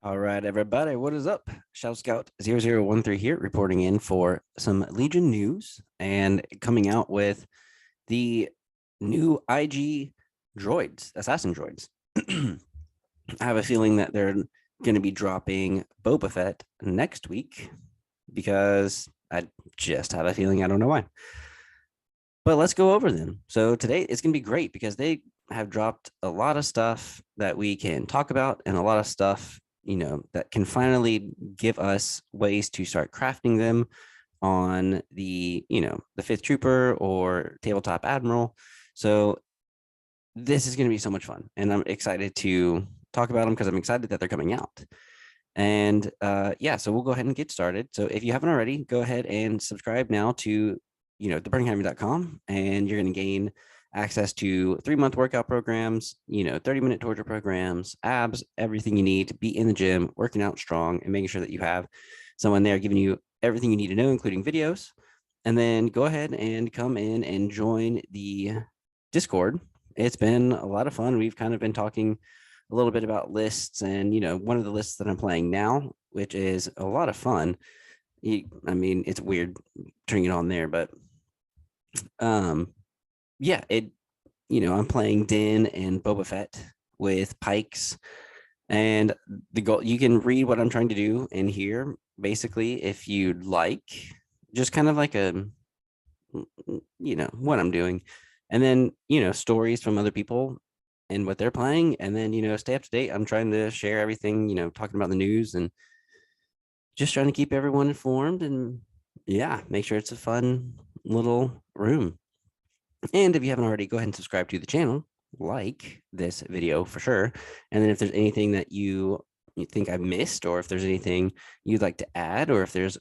All right, everybody, what is up? Shout Scout 0013 here, reporting in for some Legion news and coming out with the new IG droids, assassin droids. I have a feeling that they're going to be dropping Boba Fett next week because I just have a feeling. I don't know why. But let's go over them. So today it's going to be great because they have dropped a lot of stuff that we can talk about and a lot of stuff, that can finally give us ways to start crafting them on the fifth trooper or tabletop admiral. So this is going to be so much fun. And I'm excited to talk about them because I'm excited that they're coming out. And yeah, so we'll go ahead and get started. So if you haven't already, go ahead and subscribe now to theburninghammer.com, and you're going to gain access to 3-month workout programs, 30-minute torture programs, abs, everything you need to be in the gym, working out strong, and making sure that you have someone there giving you everything you need to know, including videos. And then go ahead and come in and join the Discord. It's been a lot of fun. We've kind of been talking a little bit about lists, and one of the lists that I'm playing now, which is a lot of fun. I mean, it's weird turning it on there, but yeah, I'm playing Din and Boba Fett with pikes, and the goal, you can read what I'm trying to do in here basically if you'd like, just kind of like what I'm doing, and then stories from other people and what they're playing, and then stay up to date. I'm trying to share everything, talking about the news and just trying to keep everyone informed, and yeah, make sure it's a fun little room. And if you haven't already, go ahead and subscribe to the channel, like this video for sure. And then if there's anything that you think I missed, or if there's anything you'd like to add, or if there's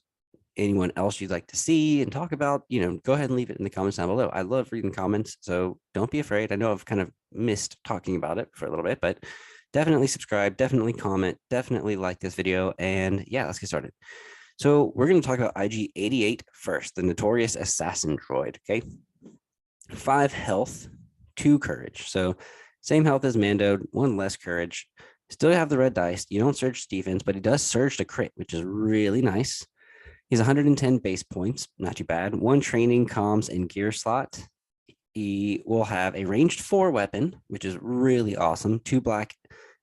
anyone else you'd like to see and talk about, go ahead and leave it in the comments down below. I love reading comments, so don't be afraid. I know I've kind of missed talking about it for a little bit, but definitely subscribe, definitely comment, definitely like this video, and yeah, let's get started. So we're going to talk about IG-88 first, the notorious assassin droid. Okay, 5 health, 2 courage. So same health as Mando, 1 less courage. Still have the red dice. You don't surge defense, but he does surge to crit, which is really nice. He's 110 base points, not too bad. 1 training, comms, and gear slot. He will have a ranged 4 weapon, which is really awesome. 2 black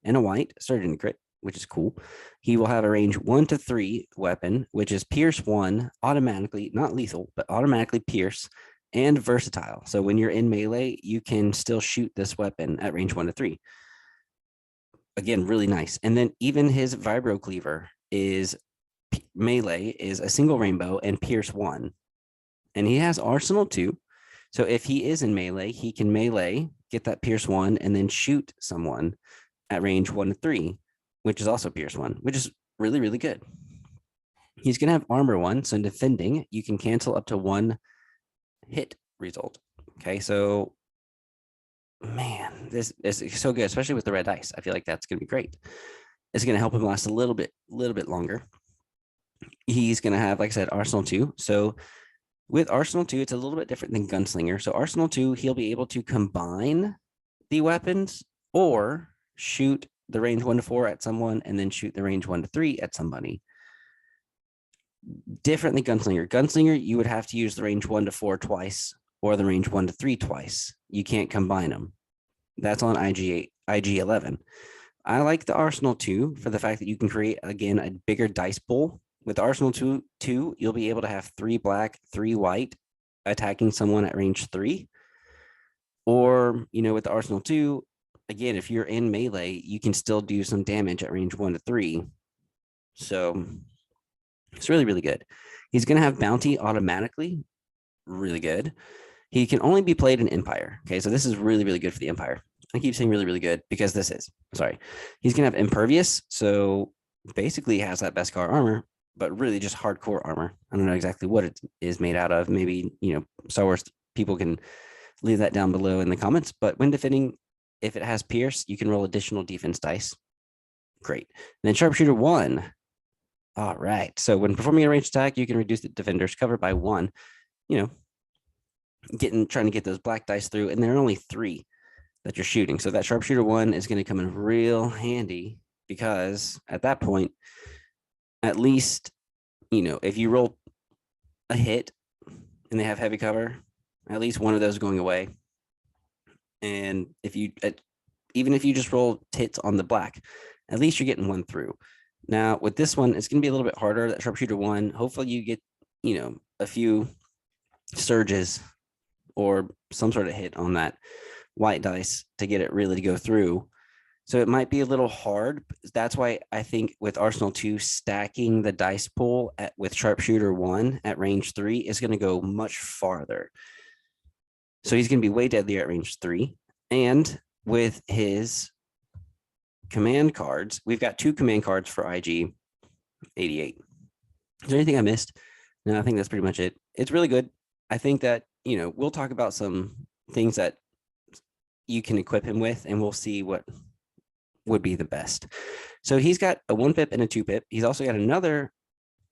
and a white, surging crit, which is cool. He will have a range 1 to 3 weapon, which is pierce 1, automatically, not lethal, but automatically pierce, and versatile. So when you're in melee, you can still shoot this weapon at range 1 to 3. Again, really nice. And then even his vibro cleaver is melee, is a single rainbow and pierce 1. And he has arsenal 2. So if he is in melee, he can melee, get that pierce 1, and then shoot someone at range 1 to 3, which is also pierce 1, which is really, really good. He's going to have armor 1. So in defending, you can cancel up to 1 hit result. Okay, so man, this is so good, especially with the red dice. I feel like that's going to be great. It's going to help him last a little bit longer. He's going to have, like I said, Arsenal 2. So with Arsenal 2, it's a little bit different than Gunslinger. So Arsenal 2, he'll be able to combine the weapons or shoot the range 1 to 4 at someone and then shoot the range 1 to 3 at somebody. Different than Gunslinger. Gunslinger, you would have to use the range 1 to 4 twice or the range 1 to 3 twice. You can't combine them. That's on IG-11. I like the Arsenal 2 for the fact that you can create, again, a bigger dice pool. With Arsenal 2, you'll be able to have 3 black, 3 white attacking someone at range 3. Or, with the Arsenal 2, again, if you're in melee, you can still do some damage at range 1 to 3. So it's really, really good. He's going to have bounty automatically. Really good. He can only be played in Empire. Okay, so this is really, really good for the Empire. I keep saying really, really good because this is. Sorry. He's going to have Impervious. So basically he has that Beskar armor, but really just hardcore armor. I don't know exactly what it is made out of. Maybe, Star Wars people can leave that down below in the comments. But when defending, if it has Pierce, you can roll additional defense dice. Great. And then Sharpshooter 1. All right. So when performing a ranged attack, you can reduce the defender's cover by 1. Trying to get those black dice through, and there are only 3 that you're shooting. So that Sharpshooter 1 is going to come in real handy because at that point, at least, if you roll a hit and they have heavy cover, at least one of those going away. And if you, even if you just roll hits on the black, at least you're getting one through. Now with this one, it's going to be a little bit harder. That sharpshooter one, hopefully you get, a few surges or some sort of hit on that white dice to get it really to go through. So it might be a little hard. That's why I think with Arsenal 2, stacking the dice pool with sharpshooter 1 at range 3 is going to go much farther. So he's going to be way deadlier at range 3. And with his command cards, we've got 2 command cards for IG-88. Is there anything I missed? No, I think that's pretty much it. It's really good. I think that, we'll talk about some things that you can equip him with, and we'll see what would be the best. So he's got a 1 pip and a 2 pip. He's also got another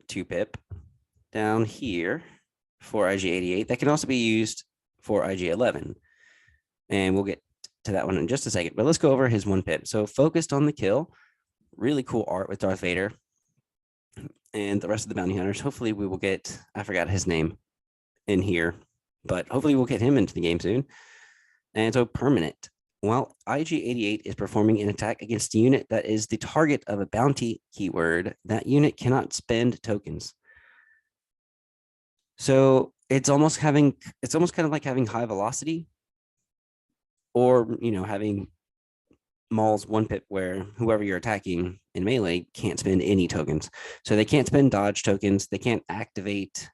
2 pip down here for IG-88 that can also be used for IG-11. And we'll get to that one in just a second, but let's go over his 1 pip. So focused on the kill, really cool art with Darth Vader and the rest of the bounty hunters. Hopefully we will get, I forgot his name in here, but hopefully we'll get him into the game soon. And so permanent. While IG-88 is performing an attack against a unit that is the target of a bounty keyword, that unit cannot spend tokens. So it's almost kind of like having high velocity, or having Maul's 1 pip where whoever you're attacking in melee can't spend any tokens. So they can't spend dodge tokens, they can't activate,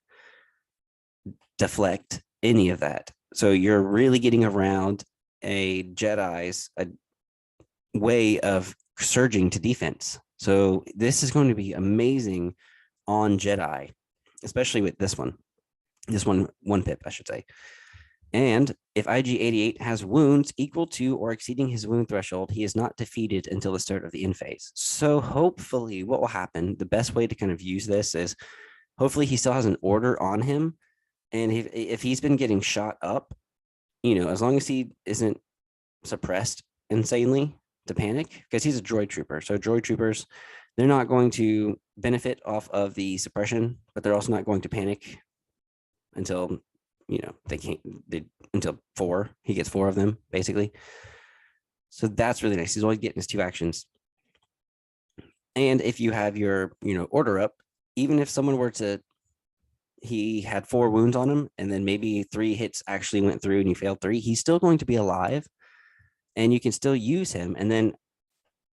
deflect, any of that. So you're really getting around a Jedi's way of surging to defense. So this is going to be amazing on Jedi, especially with this one 1 pip, I should say. And if IG-88 has wounds equal to or exceeding his wound threshold, he is not defeated until the start of the end phase. So hopefully what will happen, the best way to kind of use this is hopefully he still has an order on him. And if he's been getting shot up, as long as he isn't suppressed insanely to panic, because he's a droid trooper. So droid troopers, they're not going to benefit off of the suppression, but they're also not going to panic until, until 4. He gets 4 of them, basically. So that's really nice. He's always getting his 2 actions. And if you have your, order up, even if someone were to, he had 4 wounds on him, and then maybe 3 hits actually went through and you failed 3, he's still going to be alive, and you can still use him. And then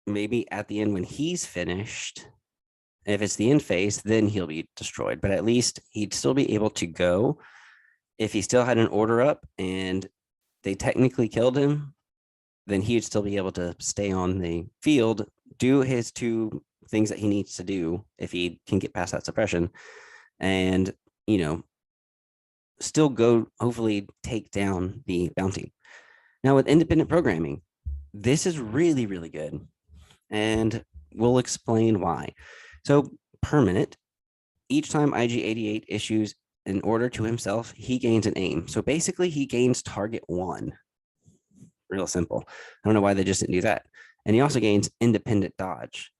maybe at the end when he's finished, if it's the end phase, then he'll be destroyed. But at least he'd still be able to go. If he still had an order up and they technically killed him, then he'd still be able to stay on the field, do his 2 things that he needs to do if he can get past that suppression, and, still go, hopefully take down the bounty. Now with independent programming, this is really, really good. And we'll explain why. So permanent, each time IG-88 issues an order to himself, he gains an aim. So basically he gains target 1. Real simple. I don't know why they just didn't do that. And he also gains independent dodge.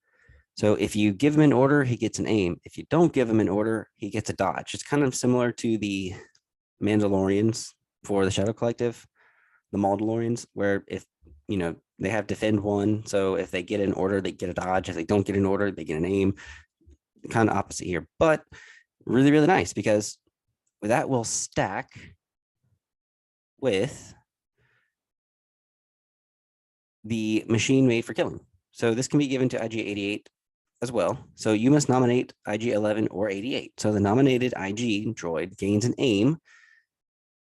So if you give him an order, he gets an aim. If you don't give him an order, he gets a dodge. It's kind of similar to the Mandalorians for the Shadow Collective, the Mandalorians, where if, they have defend 1. So if they get an order, they get a dodge. If they don't get an order, they get an aim. Kind of opposite here, but really, really nice, because that will stack with the machine made for killing. So this can be given to IG-88 as well. So you must nominate IG-11 or 88. So the nominated IG droid gains an aim.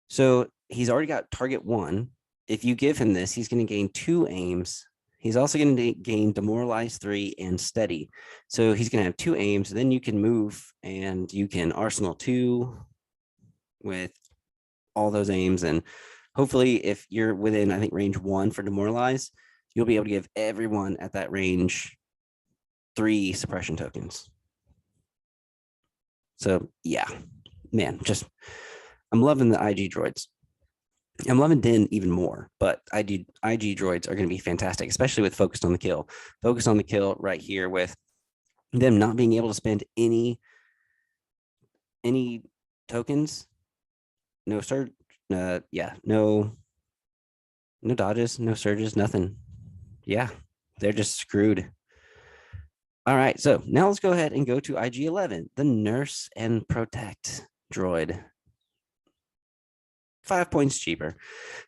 So he's already got target 1. If you give him this, he's going to gain 2 aims. He's also going to gain demoralize 3 and steady. So he's going to have 2 aims. Then you can move and you can arsenal 2 with all those aims. And hopefully if you're within, I think, range 1 for demoralize, you'll be able to give everyone at that range 3 suppression tokens. So yeah, man, I'm loving the IG droids. I'm loving Din even more, but IG droids are going to be fantastic, especially with focused on the kill. Focus on the kill right here with them not being able to spend any tokens, no surge, yeah, no dodges, no surges, nothing. Yeah, they're just screwed. All right, so now let's go ahead and go to IG-11, the Nurse and Protect droid. 5 points cheaper,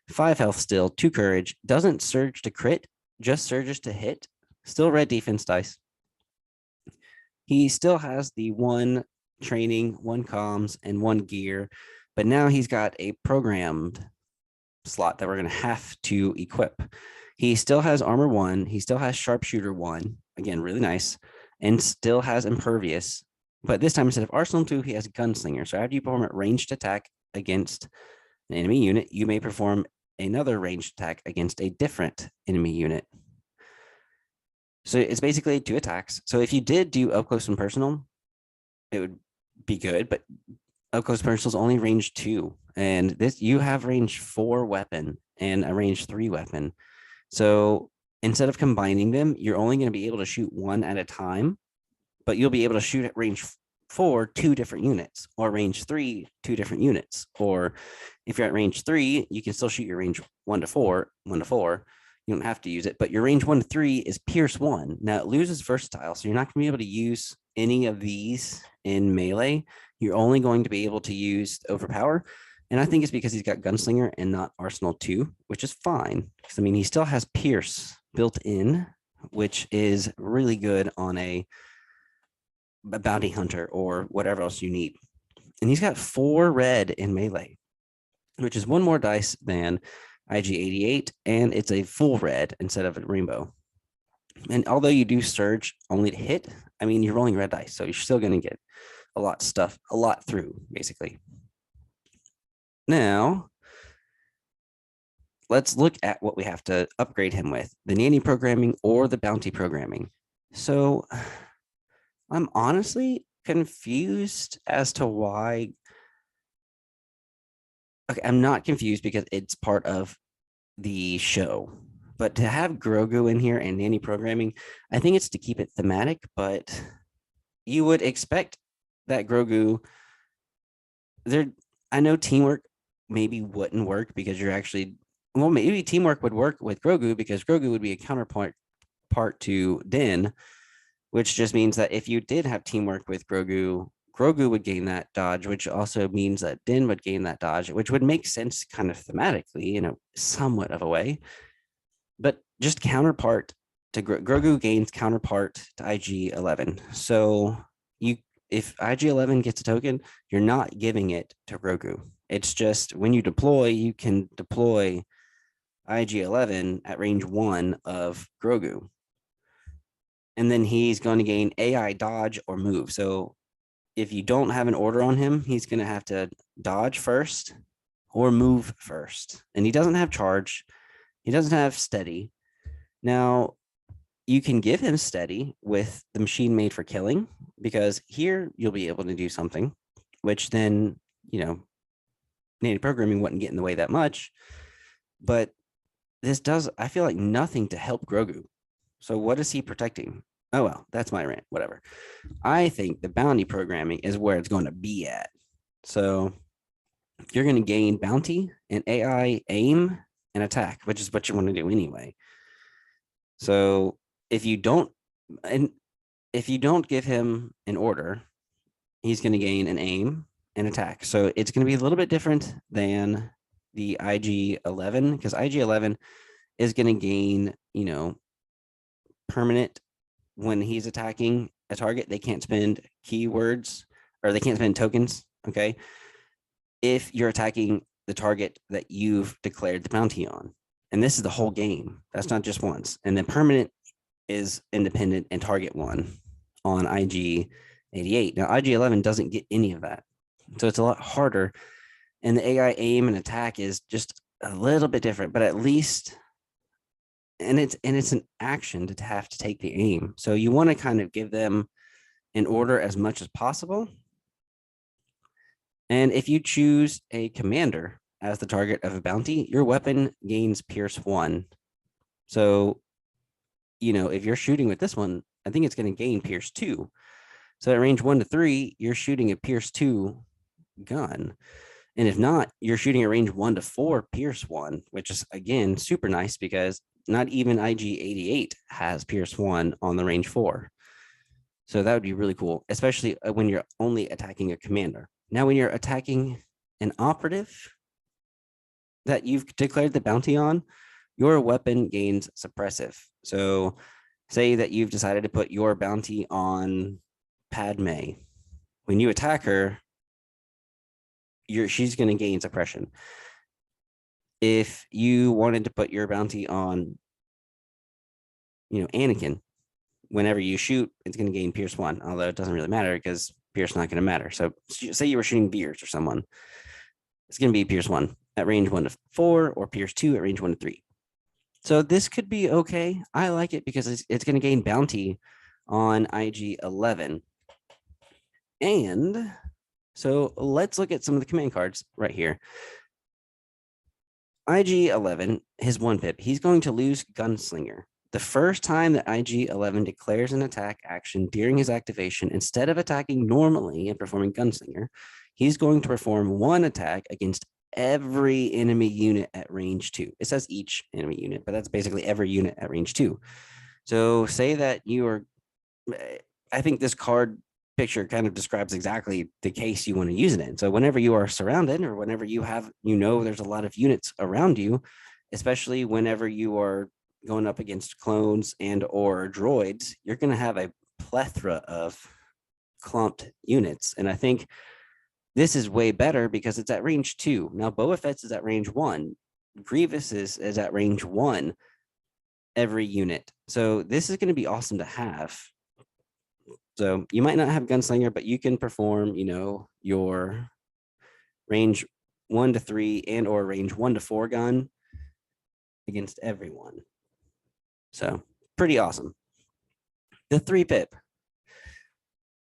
5 health still, 2 courage, doesn't surge to crit, just surges to hit, still red defense dice. He still has the 1 training, 1 comms, and 1 gear, but now he's got a programmed slot that we're going to have to equip. He still has armor 1, he still has sharpshooter 1, again, really nice, and still has impervious. But this time, instead of arsenal 2, he has gunslinger. So after you perform a ranged attack against an enemy unit, you may perform another ranged attack against a different enemy unit. So it's basically 2 attacks. So if you did do up close and personal, it would be good, but up close personal is only range 2. And this, you have range 4 weapon and a range 3 weapon. So instead of combining them, you're only going to be able to shoot 1 at a time, but you'll be able to shoot at range 4 2 different units, or range 3 2 different units. Or if you're at range 3, you can still shoot your range 1 to 4, 1 to 4. You don't have to use it, but your range 1 to 3 is Pierce 1. Now it loses versatile, so you're not going to be able to use any of these in melee. You're only going to be able to use Overpower. And I think it's because he's got Gunslinger and not Arsenal 2, which is fine. Because I mean, he still has Pierce built in, which is really good on a bounty hunter or whatever else you need. And he's got 4 red in melee, which is 1 more dice than IG-88, and it's a full red instead of a rainbow. And although you do surge only to hit, I mean, you're rolling red dice, so you're still going to get a lot through, basically. Now, let's look at what we have to upgrade him with, the nanny programming or the bounty programming. So I'm honestly confused as to why. Okay, I'm not confused because it's part of the show. But to have Grogu in here and nanny programming, I think it's to keep it thematic, but you would expect that Grogu there. I know teamwork maybe wouldn't work because you're actually, well, maybe teamwork would work with Grogu because Grogu would be a counterpart to Din, which just means that if you did have teamwork with Grogu, Grogu would gain that dodge, which also means that Din would gain that dodge, which would make sense kind of thematically in a somewhat of a way. But just counterpart to Grogu gains counterpart to IG-11. So if IG-11 gets a token, you're not giving it to Grogu. It's just when you deploy, you can deploy IG-11 at range 1 of Grogu. And then he's going to gain AI dodge or move. So if you don't have an order on him, he's going to have to dodge first or move first. And he doesn't have charge. He doesn't have steady. Now, you can give him steady with the machine made for killing, because here you'll be able to do something, which then, native programming wouldn't get in the way that much. But this does, I feel like, nothing to help Grogu. So what is he protecting? Oh, well, that's my rant, whatever. I think the bounty programming is where it's going to be at. So you're going to gain bounty and AI aim and attack, which is what you want to do anyway. So if you don't give him an order, he's going to gain an aim and attack. So it's going to be a little bit different than the IG-11, because IG-11 is going to gain, permanent when he's attacking a target. They can't spend keywords, or they can't spend tokens. Okay. If you're attacking the target that you've declared the bounty on. And this is the whole game. That's not just once. And then permanent is independent and target 1 on IG-88. Now, IG-11 doesn't get any of that. So it's a lot harder. And the AI aim and attack is just a little bit different, but at least, and it's an action to have to take the aim. So you want to kind of give them an order as much as possible. And if you choose a commander as the target of a bounty, your weapon gains Pierce 1. So, if you're shooting with this one, I think it's going to gain Pierce 2. So at range 1 to 3, you're shooting a Pierce 2 gun. And if not, you're shooting a range 1 to 4 Pierce 1, which is, again, super nice because not even IG-88 has Pierce 1 on the range 4. So that would be really cool, especially when you're only attacking a commander. Now, when you're attacking an operative that you've declared the bounty on, your weapon gains suppressive. So say that you've decided to put your bounty on Padme. When you attack her, she's going to gain suppression. If you wanted to put your bounty on, Anakin, whenever you shoot, it's going to gain Pierce 1, although it doesn't really matter because Pierce not going to matter. So say you were shooting Beers or someone, it's going to be Pierce 1 at range 1 to 4 or Pierce 2 at range 1 to 3. So this could be okay. I like it because it's going to gain bounty on IG-11. And so let's look at some of the command cards right here. IG-11, his 1 pip, he's going to lose Gunslinger. The first time that IG-11 declares an attack action during his activation, instead of attacking normally and performing Gunslinger, he's going to perform 1 attack against every enemy unit at range 2. It says each enemy unit, but that's basically every unit at range 2. So say that you are, I think this card picture kind of describes exactly the case you want to use it in. So whenever you are surrounded or whenever you have, there's a lot of units around you, especially whenever you are going up against clones and or droids, you're going to have a plethora of clumped units. And I think this is way better because it's at range 2. Now, Boba Fett's is at range 1. Grievous is at range 1 every unit. So this is going to be awesome to have. So you might not have Gunslinger, but you can perform, your range 1 to 3 and or range 1 to 4 gun against everyone. So pretty awesome. The 3 pip.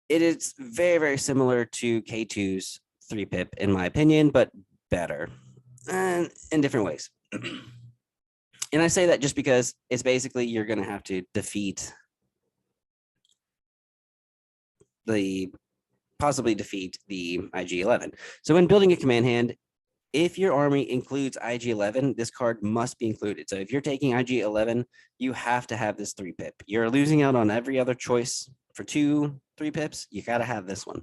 It is very, very similar to K2's 3 pip, in my opinion, but better and in different ways. And I say that just because it's basically you're going to have to possibly defeat the IG-11. So when building a command hand, if your army includes IG-11, this card must be included. So if you're taking IG-11, you have to have this 3 pip. You're losing out on every other choice for 2 3 pips. You got to have this one.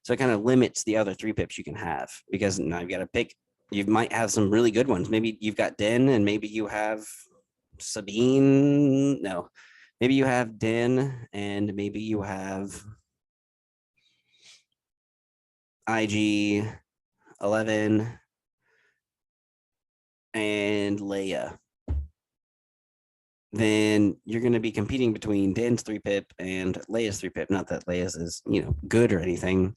So it kind of limits the other 3 pips you can have because now you've got to pick. You might have some really good ones. Maybe you've got Den and maybe you have Sabine. No, maybe you have Den and maybe you have IG-11 and Leia. Then you're going to be competing between Den's 3 pip and Leia's 3 pip. Not that Leia's is, good or anything.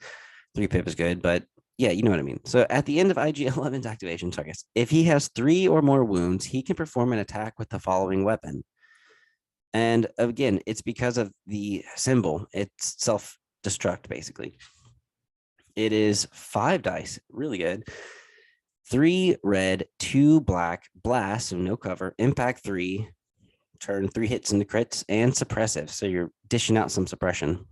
3 pip is good, but yeah, you know what I mean. So at the end of IG-11's activation targets, if he has 3 or more wounds, he can perform an attack with the following weapon. And again, it's because of the symbol. It's self-destruct, basically. It is 5 dice, really good. 3 red, 2 black, blast, so no cover, impact 3, turn 3 hits into crits, and suppressive. So you're dishing out some suppression.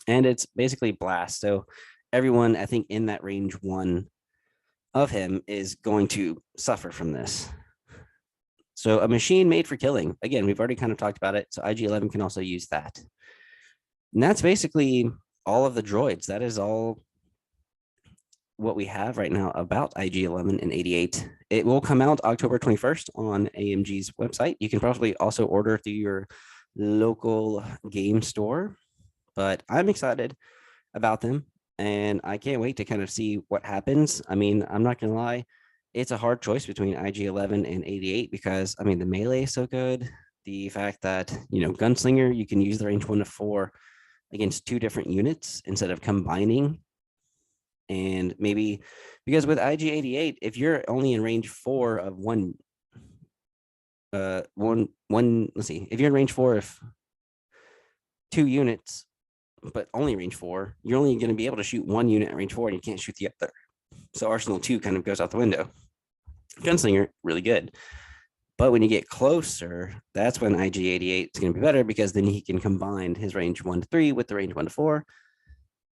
And it's basically blast. So everyone, I think, in that range 1 of him is going to suffer from this. So a machine made for killing. Again, we've already kind of talked about it. So IG-11 can also use that. And that's basically all of the droids. That is all what we have right now about IG-11 and 88. It will come out October 21st on AMG's website. You can probably also order through your local game store, but I'm excited about them and I can't wait to kind of see what happens. I mean, I'm not going to lie. It's a hard choice between IG-11 and 88 because, I mean, the melee is so good. The fact that, Gunslinger, you can use the range 1 to 4 against 2 different units instead of combining. And maybe because with IG-88, if you're only in range 4 of one, let's see, if you're in range 4 of 2 units, but only range 4, you're only going to be able to shoot 1 unit at range 4 and you can't shoot the other. So Arsenal 2 kind of goes out the window. Gunslinger, really good. But when you get closer, that's when IG-88 is going to be better, because then he can combine his range 1 to 3 with the range 1 to 4.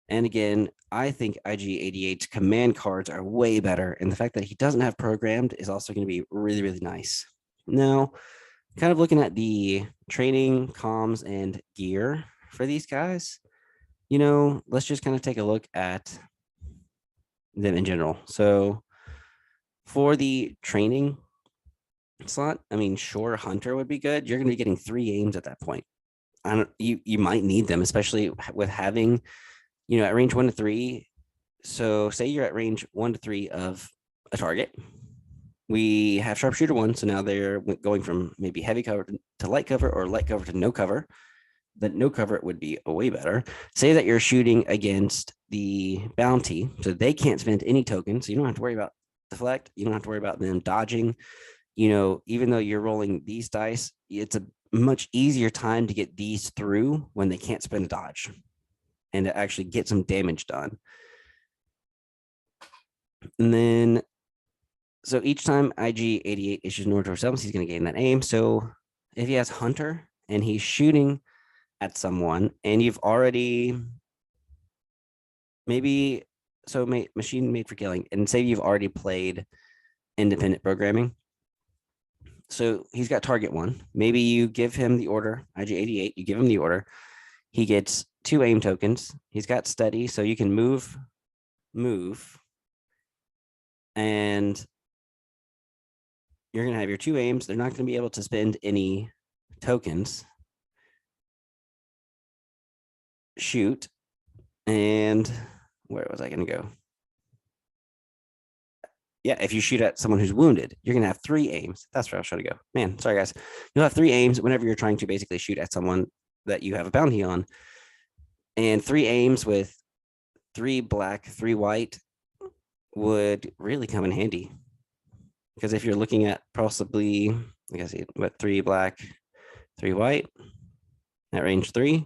And again, I think IG-88's command cards are way better. And the fact that he doesn't have programmed is also going to be really, really nice. Now, kind of looking at the training, comms, and gear for these guys, let's just kind of take a look at them in general. So for the training slot, I mean, sure, Hunter would be good. You're going to be getting 3 aims at that point. You might need them, especially with having, at range 1 to 3. So say you're at range 1 to 3 of a target. We have sharpshooter 1, so now they're going from maybe heavy cover to light cover, or light cover to no cover. The no cover would be way better. Say that you're shooting against the bounty, so they can't spend any tokens, so you don't have to worry about deflect. You don't have to worry about them dodging. Even though you're rolling these dice, it's a much easier time to get these through when they can't spend a dodge and to actually get some damage done. And then, so each time IG-88 issues an order to ourselves, he's going to gain that aim. So if he has Hunter and he's shooting at someone, and you've already machine made for killing, and say you've already played independent programming. So he's got target 1. Maybe you give him the order, IG-88, you give him the order. He gets 2 aim tokens. He's got steady, so you can move, and you're going to have your 2 aims. They're not going to be able to spend any tokens. Shoot. And where was I going to go? Yeah, if you shoot at someone who's wounded, you're going to have 3 aims. That's where I was trying to go. Man, sorry, guys. You'll have 3 aims whenever you're trying to basically shoot at someone that you have a bounty on. And 3 aims with 3 black, 3 white would really come in handy. Because if you're looking at possibly, like I see, 3 black, 3 white, at range 3,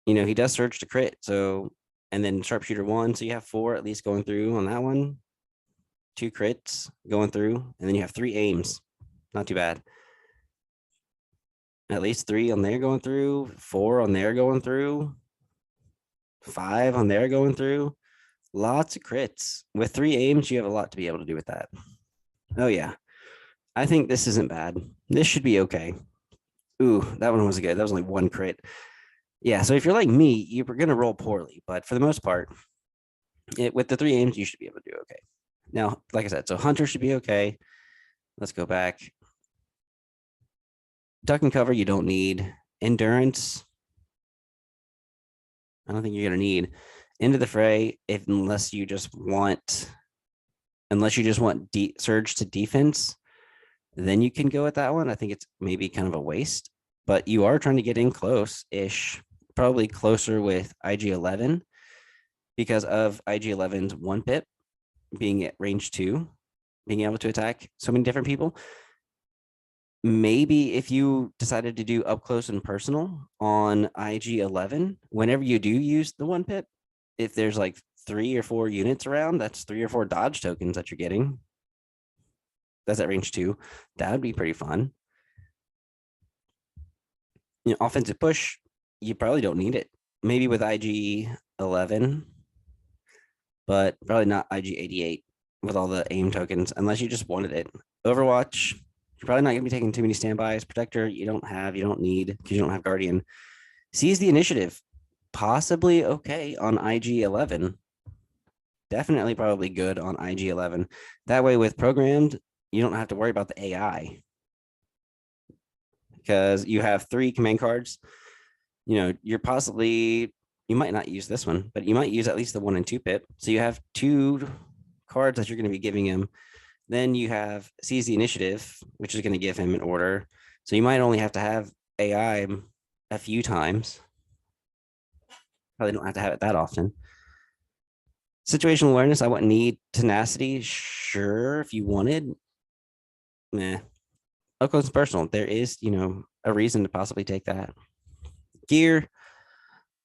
he does surge to crit. So, and then sharpshooter 1, so you have 4 at least going through on that one. 2 crits going through, and then you have 3 aims. Not too bad. At least 3 on there going through, 4 on there going through, 5 on there going through. Lots of crits. With 3 aims, you have a lot to be able to do with that. Oh, yeah. I think this isn't bad. This should be okay. Ooh, that one was good. That was only 1 crit. Yeah, so if you're like me, you're going to roll poorly. But for the most part, with the 3 aims, you should be able to do okay. Now, like I said, so Hunter should be okay. Let's go back. Duck and cover, you don't need. Endurance, I don't think you're going to need. Into the fray, unless you just want surge to defense, then you can go with that one. I think it's maybe kind of a waste, but you are trying to get in close-ish, probably closer with IG-11 because of IG-11's 1 pip being at range 2, being able to attack so many different people. Maybe if you decided to do up close and personal on IG-11, whenever you do use the 1 pip, if there's like 3 or 4 units around, that's 3 or 4 dodge tokens that you're getting. That's at range 2. That would be pretty fun. Offensive push, you probably don't need it. Maybe with IG-11, but probably not IG-88 with all the aim tokens, unless you just wanted it. Overwatch, you're probably not going to be taking too many standbys. Protector, you don't need, because you don't have Guardian. Seize the initiative, possibly okay on IG-11. Definitely probably good on IG-11. That way with programmed, you don't have to worry about the AI. Because you have 3 command cards. You might not use this one, but you might use at least the 1 and 2 pip. So you have 2 cards that you're going to be giving him. Then you have seize the initiative, which is going to give him an order. So you might only have to have AI a few times. Probably don't have to have it that often. Situational awareness, I wouldn't need. Tenacity, sure, if you wanted. Nah. Up close and personal, there is, a reason to possibly take that. Gear,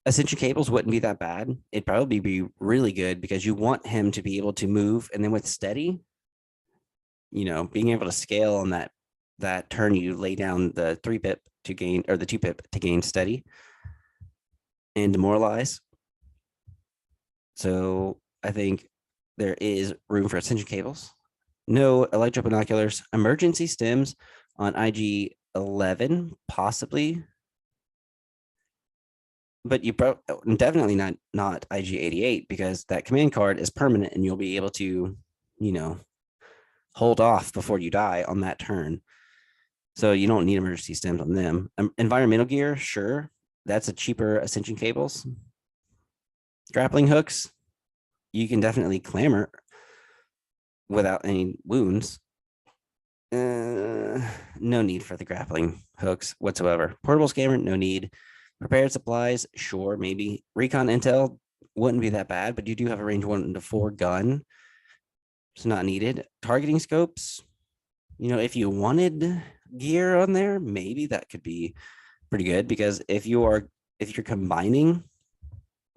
Ascension cables wouldn't be that bad. It'd probably be really good because you want him to be able to move. And then with steady, being able to scale on that turn, you lay down the 3-pip to gain, or the 2-pip to gain steady and demoralize. So I think there is room for ascension cables. No electro binoculars, emergency stims on IG-11, possibly, but definitely not IG-88, because that command card is permanent and you'll be able to, hold off before you die on that turn. So you don't need emergency stims on them. Environmental gear, sure, that's a cheaper ascension cables. Grappling hooks, you can definitely clamor without any wounds. No need for the grappling hooks whatsoever. Portable scammer, no need. Prepared supplies, sure, maybe. Recon intel wouldn't be that bad, but you do have a range 1 to 4 gun. It's not needed. Targeting scopes, if you wanted gear on there, maybe that could be pretty good, because if you're combining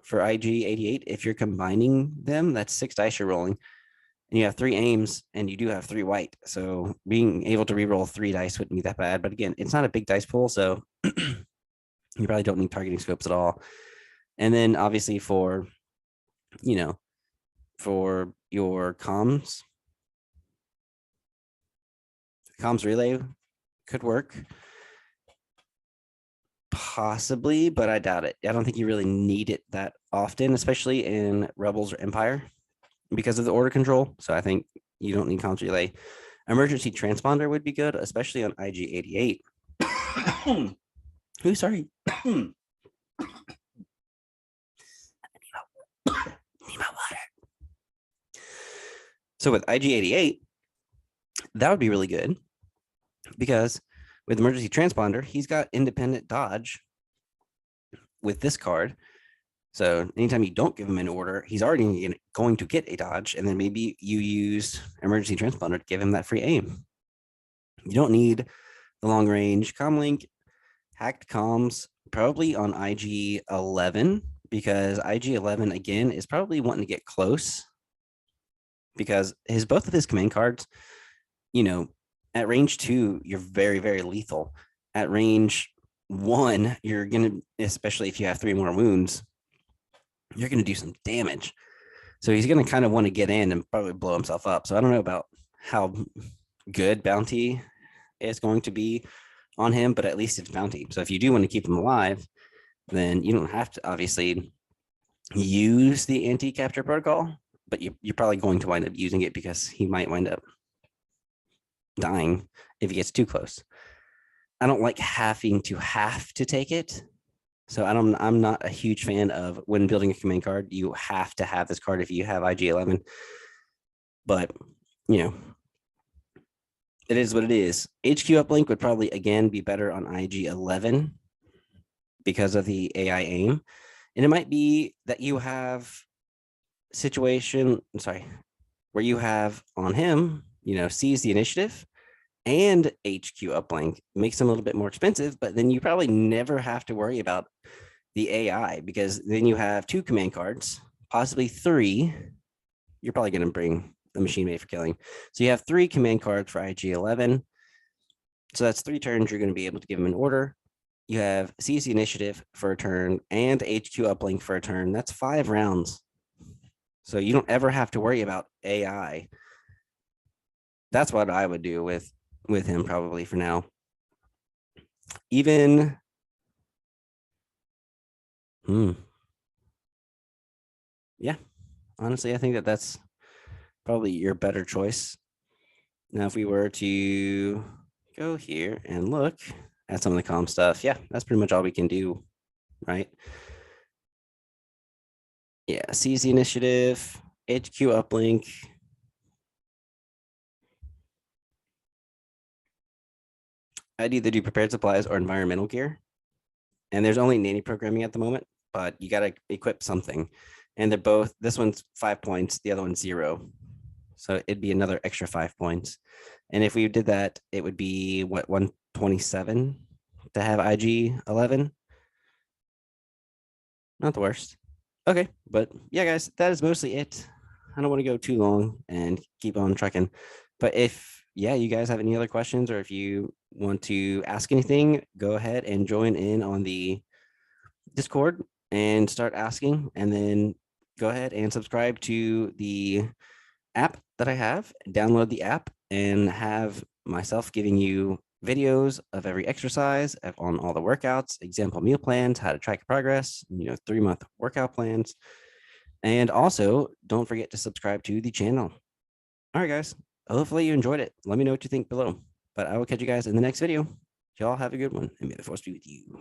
for IG-88, if you're combining them, that's 6 dice you're rolling. And you have 3 aims, and you do have 3 white. So being able to reroll 3 dice wouldn't be that bad. But again, it's not a big dice pool, so you probably don't need targeting scopes at all. And then obviously for your comms relay could work. Possibly, but I doubt it. I don't think you really need it that often, especially in Rebels or Empire, because of the order control. So I think you don't need comms relay. Emergency transponder would be good, especially on IG-88. Ooh, sorry. Need my water. So with IG-88, that would be really good, because with emergency transponder, he's got independent dodge with this card. So anytime you don't give him an order, he's already going to get a dodge, and then maybe you use emergency transponder to give him that free aim. You don't need the long range comlink. Hacked comms probably on IG-11, because IG-11 again is probably wanting to get close, because both of his command cards, at range 2, you're very, very lethal. At range 1, you're gonna, especially if you have 3 more wounds, you're gonna do some damage. So he's gonna kind of want to get in and probably blow himself up. So I don't know about how good bounty is going to be on him, but at least it's bounty. So if you do want to keep him alive, then you don't have to obviously use the anti-capture protocol, but you're probably going to wind up using it, because he might wind up dying if he gets too close. I don't like having to take it. So I'm not a huge fan of, when building a command card, you have to have this card if you have IG-11. But, it is what it is. HQ uplink would probably, again, be better on IG-11 because of the AI aim. And it might be that you have where you have on him, seize the initiative and HQ uplink. Makes them a little bit more expensive, but then you probably never have to worry about the AI, because then you have 2 command cards, possibly 3. You're probably going to bring the machine made for killing. So you have 3 command cards for IG-11. So that's 3 turns you're going to be able to give him an order. You have seize the initiative for a turn and HQ uplink for a turn. That's 5 rounds. So you don't ever have to worry about AI. That's what I would do with him probably for now. Even yeah, honestly, I think that's probably your better choice. Now, if we were to go here and look at some of the comm stuff, yeah, that's pretty much all we can do, right? Yeah, seize the initiative, HQ uplink. I'd either do prepared supplies or environmental gear. And there's only nanny programming at the moment, but you got to equip something. And they're both, this one's 5 points, the other one's 0. So it'd be another extra 5 points. And if we did that, it would be what, 127 to have IG-11? Not the worst. Okay, but yeah, guys, that is mostly it. I don't want to go too long and keep on trucking. But if, yeah, you guys have any other questions or if you want to ask anything, go ahead and join in on the Discord and start asking. And then go ahead and subscribe to the app that I have. Download the app and have myself giving you videos of every exercise on all the workouts, example meal plans, how to track your progress, 3-month workout plans. And also, don't forget to subscribe to the channel. All right, guys. Hopefully you enjoyed it. Let me know what you think below. But I will catch you guys in the next video. Y'all have a good one, and may the force be with you.